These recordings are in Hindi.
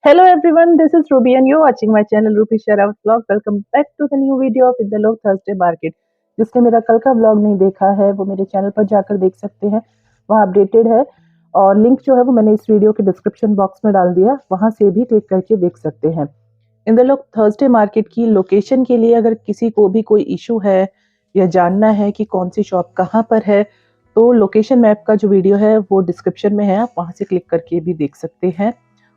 Hello everyone, this is Ruby and you're watching my channel Ruby Sharaft Vlog. Welcome back to the new video of Indalok Thursday Market. जिसने मेरा कल का व्लॉग नहीं देखा है वो मेरे चैनल पर जाकर देख सकते हैं, वहाँ अपडेटेड है और लिंक जो है वो मैंने इस वीडियो के डिस्क्रिप्शन बॉक्स में डाल दिया, वहाँ से भी क्लिक करके देख सकते हैं। इंदलोक थर्सडे मार्केट की लोकेशन के लिए अगर किसी को भी कोई इशू है या जानना है कि कौन सी शॉप कहाँ पर है, तो लोकेशन मैप का जो वीडियो है वो डिस्क्रिप्शन में है, आप वहाँ से क्लिक करके भी देख सकते हैं।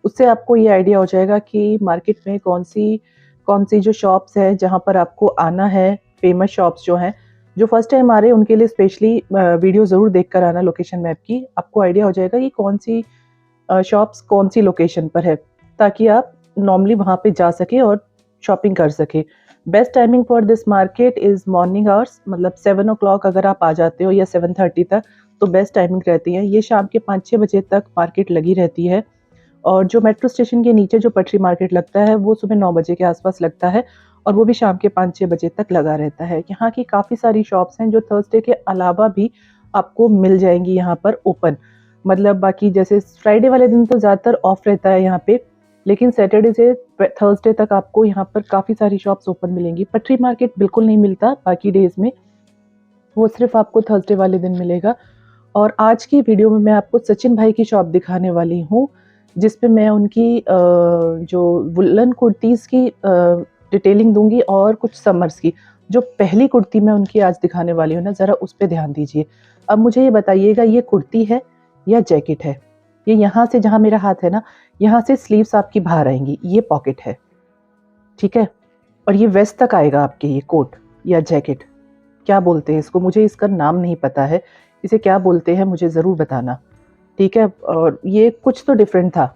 उससे आपको ये आइडिया हो जाएगा कि मार्केट में कौन सी जो शॉप्स हैं जहाँ पर आपको आना है, फेमस शॉप्स जो हैं, जो फर्स्ट टाइम आ रहे हैं उनके लिए स्पेशली वीडियो ज़रूर देख कर आना लोकेशन मैप की। आपको आइडिया हो जाएगा कि कौन सी शॉप्स कौन सी लोकेशन पर है, ताकि आप नॉर्मली वहाँ पे जा सके और शॉपिंग कर सके। Best timing for this market is morning hours, मतलब 7 o'clock अगर आप आ जाते हो या 7:30 तक तो बेस्ट टाइमिंग रहती है। ये शाम के 5-6 बजे तक मार्केट लगी रहती है और जो मेट्रो स्टेशन के नीचे जो पटरी मार्केट लगता है वो सुबह 9 बजे के आसपास लगता है और वो भी शाम के 5-6 बजे तक लगा रहता है। यहाँ की काफ़ी सारी शॉप्स हैं जो थर्सडे के अलावा भी आपको मिल जाएंगी यहाँ पर ओपन। मतलब बाकी जैसे फ्राइडे वाले दिन तो ज़्यादातर ऑफ रहता है यहाँ पे, लेकिन सैटरडे से थर्सडे तक आपको यहाँ पर काफ़ी सारी शॉप्स ओपन मिलेंगी। पटरी मार्केट बिल्कुल नहीं मिलता बाकी डेज में, वो सिर्फ आपको थर्सडे वाले दिन मिलेगा। और आज की वीडियो में मैं आपको सचिन भाई की शॉप दिखाने वाली हूँ, जिस पे मैं उनकी जो वुलन कुर्तीज़ की डिटेलिंग दूंगी और कुछ समर्स की। जो पहली कुर्ती मैं उनकी आज दिखाने वाली हूँ ना, ज़रा उस पर ध्यान दीजिए। अब मुझे ये बताइएगा, ये कुर्ती है या जैकेट है? ये यहाँ से जहाँ मेरा हाथ है ना, यहाँ से स्लीव्स आपकी बाहर आएंगी, ये पॉकेट है, ठीक है? और ये वेस्ट तक आएगा आपके, ये कोट या जैकेट, क्या बोलते हैं इसको, मुझे इसका नाम नहीं पता है, इसे क्या बोलते हैं मुझे ज़रूर बताना, ठीक है? और ये कुछ तो डिफरेंट था,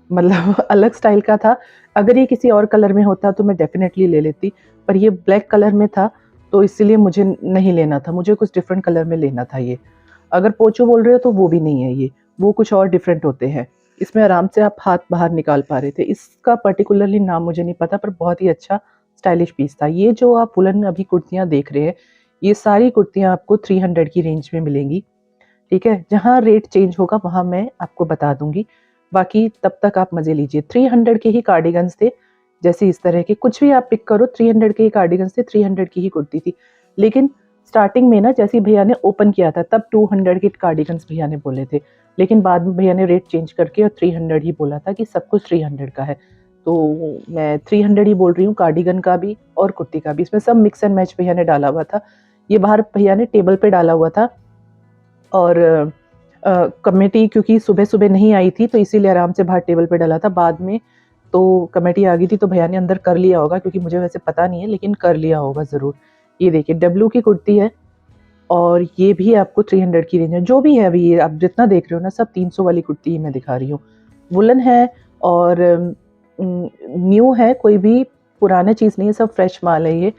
मतलब अलग स्टाइल का था। अगर ये किसी और कलर में होता तो मैं डेफिनेटली ले लेती, पर ये ब्लैक कलर में था तो इसीलिए मुझे नहीं लेना था, मुझे कुछ डिफरेंट कलर में लेना था ये। अगर पोचो बोल रहे हो तो वो भी नहीं है ये, वो कुछ और डिफरेंट होते हैं। इसमें आराम से आप हाथ बाहर निकाल पा रहे थे। इसका पर्टिकुलरली नाम मुझे नहीं पता, पर बहुत ही अच्छा स्टाइलिश पीस था। ये जो आप वुलन अभी कुर्तियाँ देख रहे हैं, ये सारी कुर्तियाँ आपको 300 की रेंज में मिलेंगी, ठीक है? जहाँ रेट चेंज होगा वहाँ मैं आपको बता दूंगी, बाकी तब तक आप मज़े लीजिए। 300 के ही कार्डिगन्स थे, जैसे इस तरह के कुछ भी आप पिक करो, 300 के ही कार्डिगन्स थे, 300 की ही कुर्ती थी। लेकिन स्टार्टिंग में ना, जैसे भैया ने ओपन किया था तब 200 के कार्डिगन्स भैया ने बोले थे, लेकिन बाद में भैया ने रेट चेंज करके और 300 ही बोला था कि सब कुछ 300 का है। तो मैं 300 ही बोल रही हूँ, कार्डिगन का भी और कुर्ती का भी। इसमें सब मिक्स एंड मैच भैया ने डाला हुआ था। ये बाहर भैया ने टेबल पे डाला हुआ था और कमेटी क्योंकि सुबह सुबह नहीं आई थी तो इसीलिए आराम से बाहर टेबल पे डाला था। बाद में तो कमेटी आ गई थी तो भैया ने अंदर कर लिया होगा, क्योंकि मुझे वैसे पता नहीं है, लेकिन कर लिया होगा ज़रूर। ये देखिए डब्लू की कुर्ती है और ये भी आपको 300 की रेंज है। जो भी है अभी ये आप जितना देख रहे हो ना, सब 300 वाली कुर्ती ही मैं दिखा रही हूँ। वुलन है और न्यू है, कोई भी पुराना चीज़ नहीं है, सब फ्रेश माल है। ये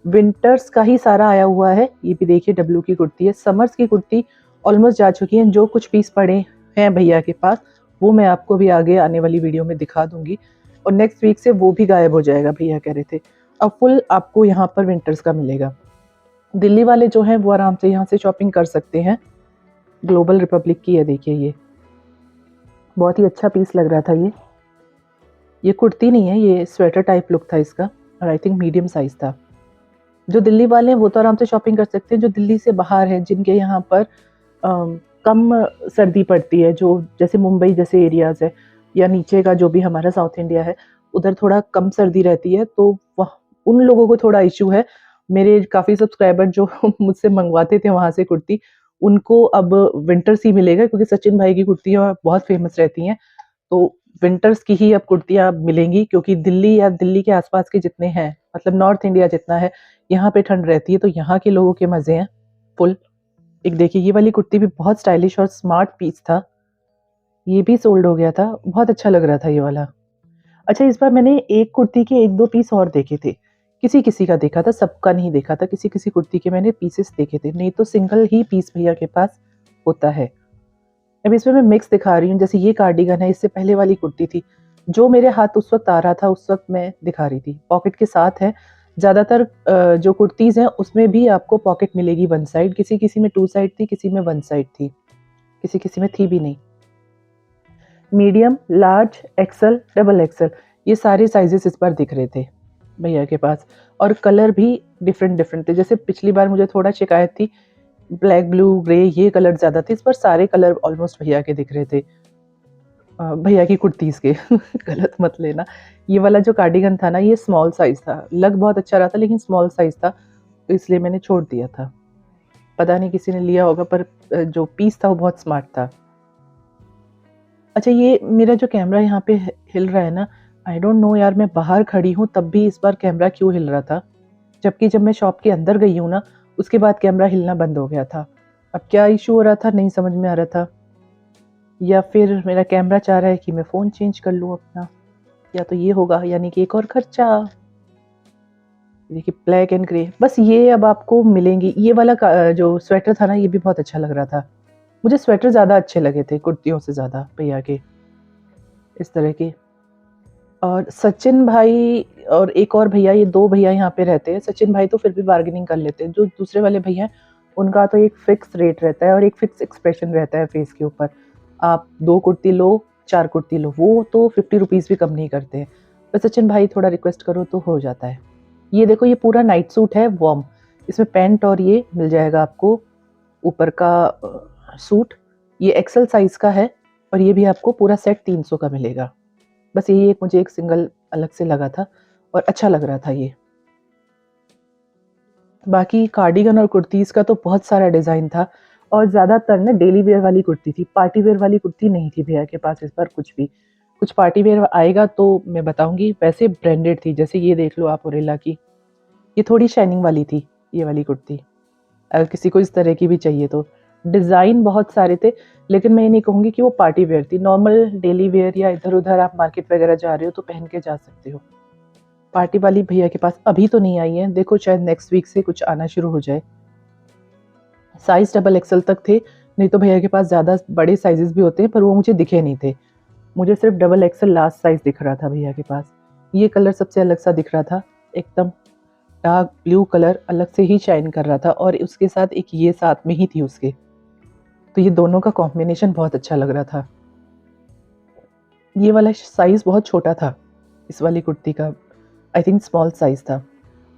विंटर्स का ही सारा आया हुआ है। ये भी देखिए डब्लू की कुर्ती है। समर्स की कुर्ती ऑलमोस्ट जा चुकी हैं, जो कुछ पीस पड़े हैं भैया के पास वो मैं आपको भी आगे आने वाली वीडियो में दिखा दूंगी, और नेक्स्ट वीक से वो भी गायब हो जाएगा, भैया कह रहे थे। अब फुल आपको यहाँ पर विंटर्स का मिलेगा। दिल्ली वाले जो हैं वो आराम से यहाँ से शॉपिंग कर सकते हैं। ग्लोबल रिपब्लिक की है, देखिए ये बहुत ही अच्छा पीस लग रहा था। ये कुर्ती नहीं है, ये स्वेटर टाइप लुक था इसका, और आई थिंक मीडियम साइज था। जो दिल्ली वाले हैं वो तो आराम से शॉपिंग कर सकते हैं। जो दिल्ली से बाहर हैं, जिनके यहाँ पर कम सर्दी पड़ती है, जो जैसे मुंबई जैसे एरियाज़ है या नीचे का जो भी हमारा साउथ इंडिया है, उधर थोड़ा कम सर्दी रहती है, तो वह उन लोगों को थोड़ा इशू है। मेरे काफ़ी सब्सक्राइबर जो मुझसे मंगवाते थे वहाँ से कुर्ती, उनको अब विंटर्स ही मिलेगा, क्योंकि सचिन भाई की कुर्तियाँ बहुत फेमस रहती हैं। तो विंटर्स की ही अब कुर्तियाँ मिलेंगी, क्योंकि दिल्ली या दिल्ली के आसपास के जितने हैं, मतलब नॉर्थ इंडिया जितना है, यहाँ पे ठंड रहती है, तो यहाँ के लोगों के मज़े हैं फुल। एक देखिए ये वाली कुर्ती भी बहुत स्टाइलिश और स्मार्ट पीस था, ये भी सोल्ड हो गया था, बहुत अच्छा लग रहा था ये वाला। अच्छा, इस बार मैंने एक कुर्ती के 1-2 पीस और देखे थे, किसी-किसी का देखा था, सबका नहीं देखा था। किसी-किसी कुर्ती के मैंने पीसेस देखे थे, नहीं तो सिंगल ही पीस भैया के पास होता है। अब इसमें मैं मिक्स दिखा रही हूँ, जैसे ये कार्डिगन है, इससे पहले वाली कुर्ती थी, जो मेरे हाथ उस वक़्त आ रहा था उस वक़्त मैं दिखा रही थी। पॉकेट के साथ है, ज़्यादातर जो कुर्तीज़ हैं उसमें भी आपको पॉकेट मिलेगी वन साइड, किसी-किसी में टू साइड थी, किसी में वन साइड थी, किसी-किसी में थी भी नहीं। Medium, large, XL, double XL, ये सारे साइजेस इस बार दिख रहे थे भैया के पास। और कलर भी डिफरेंट डिफरेंट थे। जैसे पिछली बार मुझे थोड़ा शिकायत थी, ब्लैक, ब्लू, ग्रे ये कलर ज़्यादा थे, इस बार सारे कलर ऑलमोस्ट भैया के दिख रहे थे। भैया की कुर्तीज़ के गलत मत लेना। ये वाला जो कार्डिगन था ना, ये स्मॉल साइज़ था, लग बहुत अच्छा रहा था लेकिन स्मॉल साइज़ था, तो इसलिए मैंने छोड़ दिया था। पता नहीं किसी ने लिया होगा, पर जो पीस था वो बहुत स्मार्ट था। अच्छा, ये मेरा जो कैमरा यहाँ पे हिल रहा है ना, आई डोंट नो यार, मैं बाहर खड़ी हूँ तब भी इस बार कैमरा क्यों हिल रहा था, जबकि जब मैं शॉप के अंदर गई हूँ ना, उसके बाद कैमरा हिलना बंद हो गया था। अब क्या इशू हो रहा था नहीं समझ में आ रहा था, या फिर मेरा कैमरा चाह रहा है कि मैं फ़ोन चेंज कर लूँ अपना, या तो ये होगा, यानी कि एक और खर्चा। देखिए ब्लैक एंड ग्रे, बस ये अब आपको मिलेंगी। ये वाला जो स्वेटर था ना, ये भी बहुत अच्छा लग रहा था। मुझे स्वेटर ज़्यादा अच्छे लगे थे कुर्तियों से ज़्यादा भैया के, इस तरह के। और सचिन भाई और एक और भैया, ये 2 भैया यहाँ पे रहते हैं। सचिन भाई तो फिर भी बार्गेनिंग कर लेते हैं, जो दूसरे वाले भैया हैं उनका तो एक फिक्स रेट रहता है और एक फिक्स एक्सप्रेशन रहता है फेस के ऊपर। आप 2 कुर्ती लो, 4 कुर्ती लो, वो तो 50 रुपीज़ भी कम नहीं करते हैं। पर सचिन भाई थोड़ा रिक्वेस्ट करो तो हो जाता है। ये देखो, ये पूरा नाइट सूट है वार्म, इसमें पैंट और ये मिल जाएगा आपको ऊपर का सूट। ये एक्सल साइज़ का है और ये भी आपको पूरा सेट 300 का मिलेगा। बस यही एक मुझे एक सिंगल अलग से लगा था और अच्छा लग रहा था ये। बाकी कार्डिगन और कुर्तीज़ का तो बहुत सारा डिज़ाइन था और ज़्यादातर ना डेली वेयर वाली कुर्ती थी, पार्टी वेयर वाली कुर्ती नहीं थी भैया के पास इस बार कुछ भी। कुछ पार्टी वेयर आएगा तो मैं बताऊँगी, वैसे ब्रांडेड थी। जैसे ये देख लो आप ओरेला की, ये थोड़ी शाइनिंग वाली थी ये वाली कुर्ती, अगर किसी को इस तरह की भी चाहिए तो। डिज़ाइन बहुत सारे थे, लेकिन मैं ये नहीं कहूँगी कि वो पार्टी वेयर थी। नॉर्मल डेली वेयर या इधर-उधर आप मार्केट वगैरह जा रहे हो तो पहन के जा सकते हो। पार्टी वाली भैया के पास अभी तो नहीं आई है, देखो शायद नेक्स्ट वीक से कुछ आना शुरू हो जाए। साइज़ डबल एक्सल तक थे, नहीं तो भैया के पास ज़्यादा बड़े साइज़ेस भी होते हैं, पर वो मुझे दिखे नहीं थे। मुझे सिर्फ डबल एक्सल लास्ट साइज़ दिख रहा था भैया के पास। ये कलर सबसे अलग सा दिख रहा था, एकदम डार्क ब्लू कलर अलग से ही शाइन कर रहा था और उसके साथ एक ये साथ में ही थी उसके। तो ये दोनों का कॉम्बिनेशन बहुत अच्छा लग रहा था। ये वाला साइज़ बहुत छोटा था, इस वाली कुर्ती का, आई थिंक स्मॉल साइज़ था।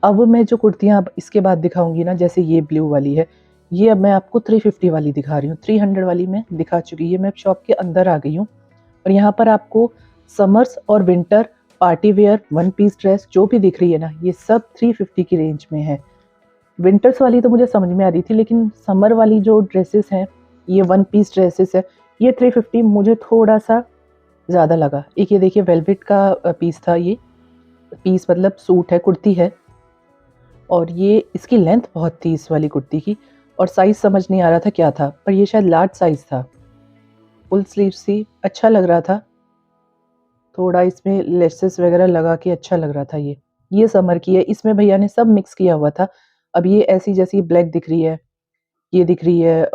अब मैं जो कुर्तियाँ अब इसके बाद दिखाऊँगी ना, जैसे ये ब्लू वाली है, ये अब मैं आपको 350 वाली दिखा रही हूँ। 300 वाली मैं दिखा चुकी, ये मैं शॉप के अंदर आ गई हूँ और यहाँ पर आपको समर्स और winter, party wear, one piece dress जो भी दिख रही है ना, ये सब 350 की रेंज में है। विंटर्स वाली तो मुझे समझ में आ रही थी, लेकिन समर वाली जो ड्रेसेस हैं, ये वन पीस ड्रेसेस है, ये 350 मुझे थोड़ा-सा ज़्यादा लगा। एक ये देखिए वेलवेट का पीस था ये, पीस मतलब सूट है, कुर्ती है और ये इसकी लेंथ बहुत थी इस वाली कुर्ती की और साइज़ समझ नहीं आ रहा था क्या था, पर ये शायद लार्ज साइज़ था। फुल स्लीव्स थी, अच्छा लग रहा था। थोड़ा इसमें लेसेस वगैरह लगा के अच्छा लग रहा था ये। ये समर की है, इसमें भैया ने सब मिक्स किया हुआ था। अब ये ऐसी जैसी ब्लैक दिख रही है, ये दिख रही है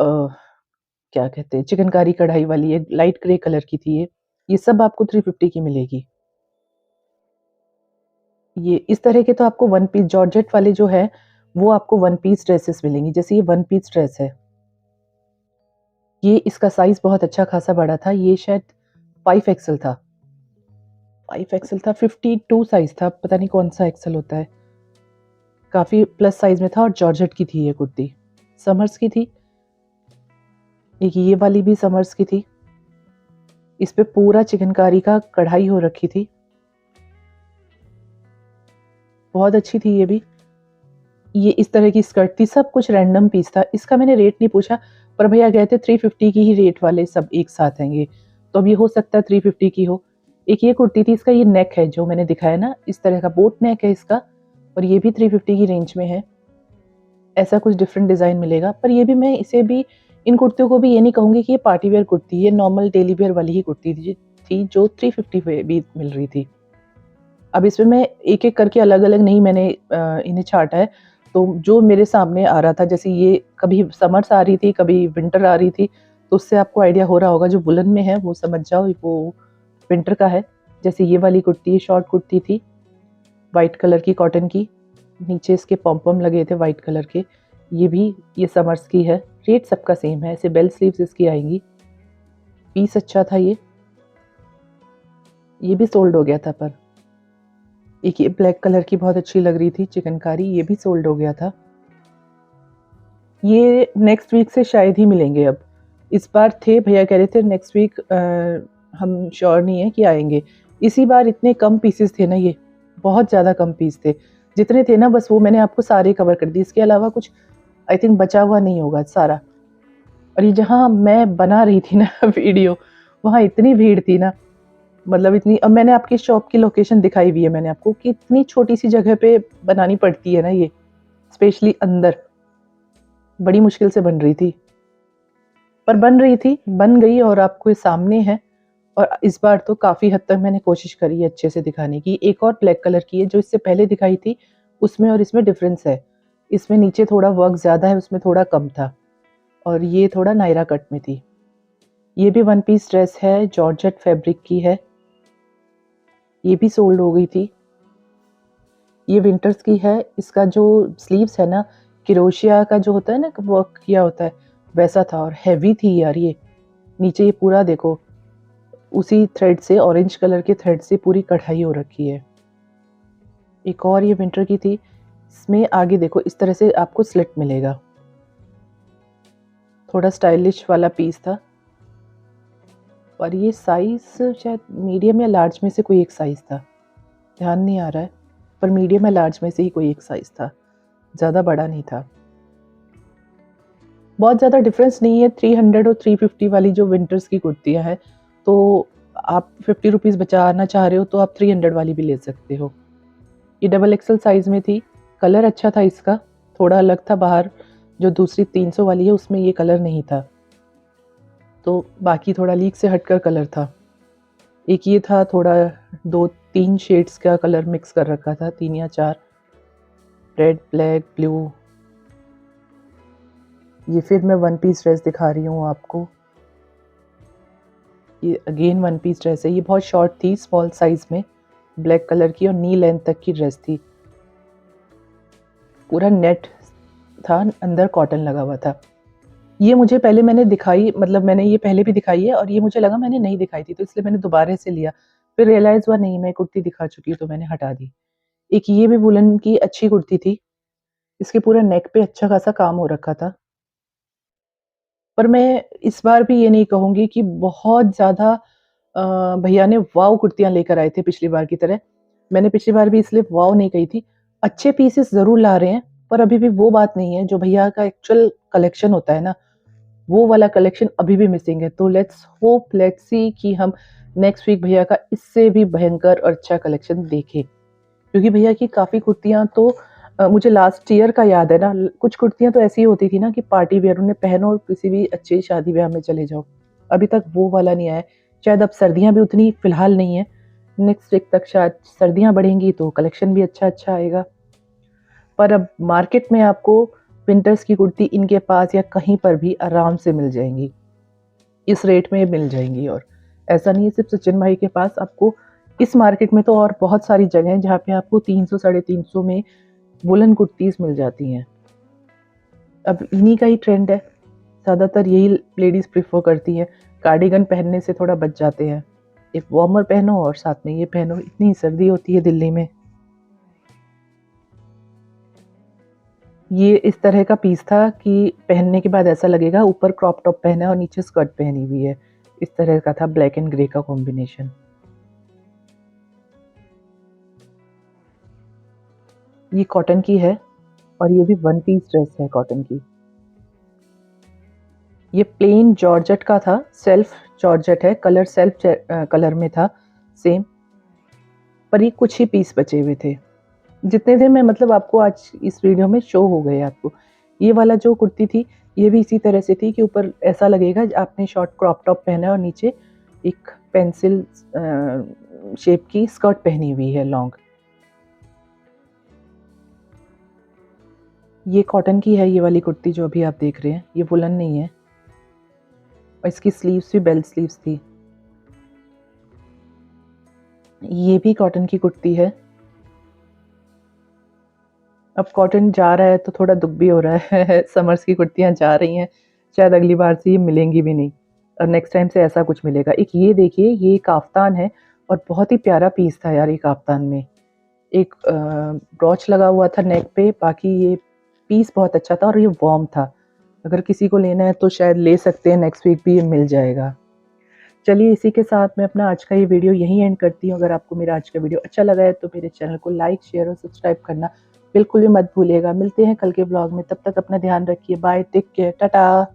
क्या कहते हैं, चिकनकारी कढ़ाई वाली है, लाइट ग्रे कलर की थी ये। ये सब आपको 350 की मिलेगी। ये इस तरह के तो आपको वन पीस जॉर्जेट वाले जो है, वो आपको वन पीस ड्रेसेस मिलेंगी। जैसे ये वन पीस ड्रेस है, ये इसका साइज़ बहुत अच्छा खासा बड़ा था, ये शायद 5 एक्सेल था। 5 एक्सेल था, 52 साइज़ था, पता नहीं कौन-सा एक्सेल होता है। काफ़ी प्लस साइज़ में था और जॉर्जेट की थी ये कुर्ती, समर्स की थी। एक ये वाली भी समर्स की थी, इस पे पूरा चिकनकारी का कढ़ाई हो रखी थी। बहुत अच्छी थी ये भी। ये इस तरह की स्कर्ट थी, सब कुछ रैंडम पीस था। इसका मैंने रेट नहीं पूछा, पर भैया गए थे 350 की ही रेट वाले सब एक साथ हैं ये, तो अब ये हो सकता है 350 की हो। एक ये कुर्ती थी, इसका ये नेक है जो मैंने दिखाया ना, इस तरह का बोट नेक है इसका और ये भी 350 की रेंज में है। ऐसा कुछ डिफरेंट डिज़ाइन मिलेगा, पर ये भी मैं इसे भी, इन कुर्तियों को भी ये नहीं कहूँगी कि ये पार्टी वेयर कुर्ती है, ये नॉर्मल डेली वेयर वाली ही कुर्ती थी जो 350 पे भी मिल रही थी। अब इसमें मैं एक-एक करके अलग-अलग नहीं मैंने इन्हें छाँटा है, तो जो मेरे सामने आ रहा था, जैसे ये कभी समर्स आ रही थी, कभी विंटर आ रही थी, तो उससे आपको आइडिया हो रहा होगा, जो वुलन में है वो समझ जाओ वो विंटर का है। जैसे ये वाली कुर्ती, शॉर्ट कुर्ती थी, व्हाइट कलर की कॉटन की, नीचे इसके पॉम-पॉम लगे थे व्हाइट कलर के, ये समर्स की है। रेट सबका सेम है, ऐसे बेल स्लीव्स इसकी आएँगी। पीस अच्छा था ये। ये भी सोल्ड हो गया था। पर एक ये ब्लैक कलर की बहुत अच्छी लग रही थी चिकनकारी, ये भी सोल्ड हो गया था। ये नेक्स्ट वीक से शायद ही मिलेंगे अब। इस बार थे, भैया कह रहे थे नेक्स्ट वीक, हम श्योर नहीं है कि आएंगे। इसी बार इतने कम पीसेस थे ना, ये बहुत ज़्यादा कम पीस थे। जितने थे ना बस वो मैंने आपको सारे कवर कर दिए, इसके अलावा कुछ आई थिंक बचा हुआ नहीं होगा सारा। और ये जहाँ मैं बना रही थी ना वीडियो, वहाँ इतनी भीड़ थी ना, मतलब इतनी। अब मैंने आपकी शॉप की लोकेशन दिखाई हुई है मैंने आपको, कि इतनी छोटी सी जगह पे बनानी पड़ती है ना ये, स्पेशली अंदर, बड़ी मुश्किल से बन रही थी। पर बन रही थी, बन गई और आपको ये सामने है। और इस बार तो काफ़ी हद तक मैंने कोशिश करी है अच्छे से दिखाने की। एक और ब्लैक कलर की है जो इससे पहले दिखाई थी, उसमें और इसमें डिफरेंस है। इसमें नीचे थोड़ा वर्क ज़्यादा है, उसमें थोड़ा कम था, और ये थोड़ा नायरा कट में थी। ये भी वन पीस ड्रेस है, जॉर्जेट फैब्रिक की है, ये भी सोल्ड हो गई थी। ये विंटर्स की है। इसका जो स्लीव्स है ना, क्रोशिया का जो होता है ना, वर्क किया होता है, वैसा था और हैवी थी यार ये। नीचे ये पूरा देखो, उसी थ्रेड से, ऑरेंज कलर के थ्रेड से पूरी कढ़ाई हो रखी है। एक और ये विंटर की थी, इसमें आगे देखो इस तरह से आपको स्लिट मिलेगा, थोड़ा स्टाइलिश वाला पीस था। और ये साइज शायद मीडियम या लार्ज में से कोई एक साइज था, ध्यान नहीं आ रहा है, पर मीडियम या लार्ज में से ही कोई एक साइज था, ज़्यादा बड़ा नहीं था। बहुत ज़्यादा डिफरेंस नहीं है। 300 और 350 वाली जो विंटर्स की कुर्तियाँ हैं, तो आप 50 रुपीज़ बचाना चाह रहे हो तो आप 300 वाली भी ले सकते हो। ये डबल एक्सल साइज़ में थी। कलर अच्छा था इसका, थोड़ा अलग था। बाहर जो दूसरी 300 वाली है उसमें ये कलर नहीं था, तो बाकी थोड़ा लीक से हटकर कलर था। एक ये था, थोड़ा 2-3 शेड्स का कलर मिक्स कर रखा था, 3 या 4, रेड, ब्लैक, ब्लू। ये फिर मैं वन पीस ड्रेस दिखा रही हूँ आपको। ये अगेन वन पीस ड्रेस है। ये बहुत शॉर्ट थी, स्मॉल साइज़ में, ब्लैक कलर की और नी लेंथ तक की ड्रेस थी। पूरा नेट था, अंदर कॉटन लगा हुआ था। ये मुझे पहले मैंने दिखाई, मतलब मैंने ये पहले भी दिखाई है और ये मुझे लगा मैंने नहीं दिखाई थी, तो इसलिए मैंने दोबारा से लिया। फिर रियलाइज़ हुआ नहीं, मैं कुर्ती दिखा चुकी हूँ, तो मैंने हटा दी। एक ये भी वुलन की अच्छी कुर्ती थी, इसके पूरे नेक पे अच्छा खासा काम हो रखा था। पर मैं इस बार भी ये नहीं कहूँगी कि बहुत ज़्यादा भैया ने वाव कुर्तियाँ लेकर आए थे पिछली बार की तरह। मैंने पिछली बार भी इसलिए वाव नहीं कही थी। अच्छे पीसेस ज़रूर ला रहे हैं, पर अभी भी वो बात नहीं है जो भैया का एक्चुअल कलेक्शन होता है ना, वो वाला कलेक्शन अभी भी मिसिंग है। तो लेट्स होप, लेट्स सी कि हम नेक्स्ट वीक भैया का इससे भी भयंकर और अच्छा कलेक्शन देखें। क्योंकि भैया की काफ़ी कुर्तियाँ तो मुझे लास्ट ईयर का याद है ना, कुछ कुर्तियाँ तो ऐसी होती थी ना कि पार्टी वियर उन्हें पहनो और किसी भी अच्छी शादी ब्याह में चले जाओ। अभी तक वो वाला नहीं आया है। शायद अब सर्दियाँ भी उतनी फ़िलहाल नहीं है। नेक्स्ट वीक तक शायद सर्दियाँ बढ़ेंगी तो कलेक्शन भी अच्छा-अच्छा आएगा। पर अब मार्केट में आपको विंटर्स की कुर्ती इनके पास या कहीं पर भी आराम से मिल जाएँगी। इस रेट में मिल जाएँगी। और ऐसा नहीं है सिर्फ़ सचिन भाई के पास, आपको इस मार्केट में तो और बहुत सारी जगह हैं जहाँ पे आपको 300 साढ़े 300 में वुलन कुर्तीज़ मिल जाती हैं। अब इन्हीं का ही ट्रेंड है, ज़्यादातर यही लेडीज़ प्रेफ़र करती हैं। कार्डिगन पहनने से थोड़ा बच जाते हैं। एक वार्मर पहनो और साथ में ये पहनो, इतनी सर्दी होती है दिल्ली में। ये इस तरह का पीस था कि पहनने के बाद ऐसा लगेगा ऊपर क्रॉप टॉप पहना है और नीचे स्कर्ट पहनी हुई है। इस तरह का था, ब्लैक एंड ग्रे का कॉम्बिनेशन। ये कॉटन की है और ये भी वन पीस ड्रेस है कॉटन की। ये प्लेन जॉर्जेट का था, सेल्फ जॉर्जेट है, कलर सेल्फ कलर में था सेम। पर ये कुछ ही पीस बचे हुए थे। जितने थे मैं, मतलब आपको आज इस वीडियो में शो हो गए आपको। ये वाला जो कुर्ती थी, ये भी इसी तरह से थी कि ऊपर ऐसा लगेगा आपने शॉर्ट क्रॉप टॉप पहना है और नीचे एक पेंसिल शेप की स्कर्ट पहनी हुई है लॉन्ग। ये कॉटन की है ये वाली कुर्ती जो अभी आप देख रहे हैं, ये वुलन नहीं है। और इसकी स्लीव्स भी बेल स्लीव्स थी। ये भी कॉटन की कुर्ती है। अब कॉटन जा रहा है तो थोड़ा दुख भी हो रहा है समर्स की कुर्तियाँ जा रही हैं, शायद अगली बार से ये मिलेंगी भी नहीं और नेक्स्ट टाइम से ऐसा कुछ मिलेगा। एक ये देखिए, ये काफ्तान है और बहुत ही प्यारा पीस था यार ये काफ्तान में। एक ब्रॉच लगा हुआ था नेक पे, बाकी ये पीस बहुत अच्छा था और ये वार्म था। अगर किसी को लेना है तो शायद ले सकते हैं, नेक्स्ट वीक भी ये मिल जाएगा। चलिए इसी के साथ मैं अपना आज का ये वीडियो यहीं एंड करती हूँ। अगर आपको मेरा आज का वीडियो अच्छा लगा है तो मेरे चैनल को लाइक, शेयर और सब्सक्राइब करना बिल्कुल भी मत भूलिएगा। मिलते हैं कल के ब्लॉग में, तब तक अपना ध्यान रखिए। Bye, take care, Tata.